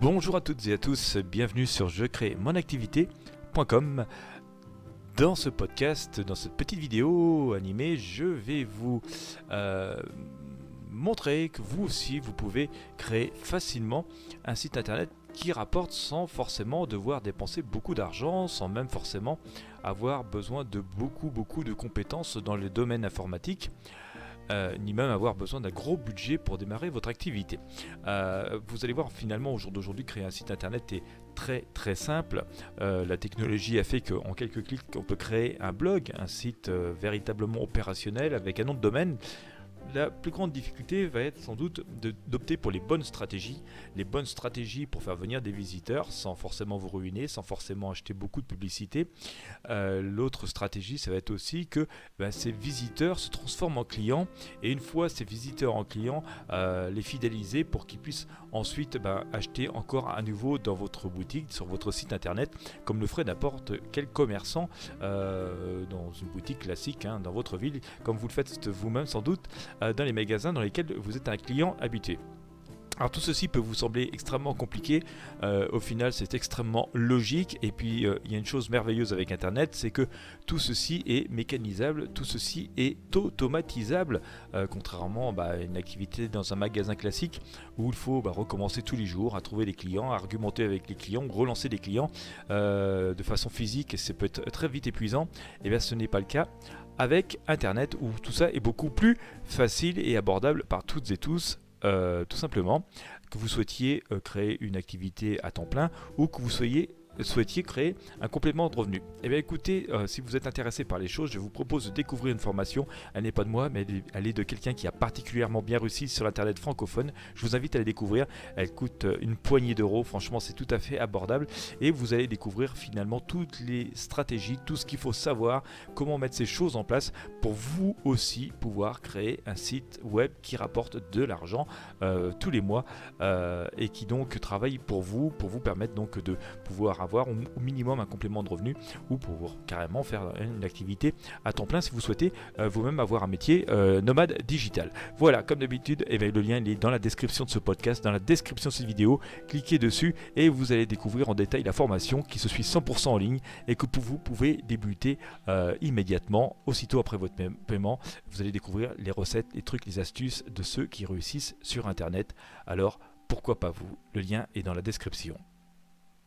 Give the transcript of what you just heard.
Bonjour à toutes et à tous, bienvenue sur jecréemonactivité.com. Dans ce podcast, dans cette petite vidéo animée, je vais vous montrer que vous aussi, vous pouvez créer facilement un site internet qui rapporte sans forcément devoir dépenser beaucoup d'argent, sans même forcément avoir besoin de beaucoup de compétences dans le domaine informatique. Ni même avoir besoin d'un gros budget pour démarrer votre activité. Vous allez voir, finalement, au jour d'aujourd'hui, créer un site internet est très simple. La technologie a fait qu'en quelques clics, on peut créer un blog, un site véritablement opérationnel avec un nom de domaine. La plus grande difficulté va être sans doute d'opter pour les bonnes stratégies pour faire venir des visiteurs sans forcément vous ruiner, sans forcément acheter beaucoup de publicité. L'autre stratégie, ça va être aussi que ces visiteurs se transforment en clients, et une fois ces visiteurs en clients, les fidéliser pour qu'ils puissent ensuite acheter encore à nouveau dans votre boutique, sur votre site internet, comme le ferait n'importe quel commerçant dans une boutique classique dans votre ville, comme vous le faites vous-même sans doute dans les magasins dans lesquels vous êtes un client habitué. Alors tout ceci peut vous sembler extrêmement compliqué, au final c'est extrêmement logique, et puis il y a une chose merveilleuse avec internet, c'est que tout ceci est mécanisable, tout ceci est automatisable, contrairement à une activité dans un magasin classique où il faut recommencer tous les jours à trouver des clients, à argumenter avec les clients, relancer des clients de façon physique, et ça peut être très vite épuisant. Et bien ce n'est pas le cas avec internet, où tout ça est beaucoup plus facile et abordable par toutes et tous. Tout simplement, que vous souhaitiez créer une activité à temps plein ou que vous souhaitiez créer un complément de revenu. Eh bien écoutez, si vous êtes intéressé par les choses, je vous propose de découvrir une formation. Elle n'est pas de moi, mais elle est de quelqu'un qui a particulièrement bien réussi sur l'internet francophone. Je vous invite à la découvrir. Elle coûte une poignée d'euros. Franchement, c'est tout à fait abordable. Et vous allez découvrir finalement toutes les stratégies, tout ce qu'il faut savoir, comment mettre ces choses en place pour vous aussi pouvoir créer un site web qui rapporte de l'argent tous les mois et qui donc travaille pour vous permettre donc de pouvoir avoir au minimum un complément de revenu, ou pour carrément faire une activité à temps plein si vous souhaitez vous-même avoir un métier nomade digital. Voilà, comme d'habitude, le lien est dans la description de ce podcast, dans la description de cette vidéo. Cliquez dessus et vous allez découvrir en détail la formation qui se suit 100% en ligne et que vous pouvez débuter immédiatement, aussitôt après votre paiement. Vous allez découvrir les recettes, les trucs, les astuces de ceux qui réussissent sur internet. Alors pourquoi pas vous? Le lien est dans la description.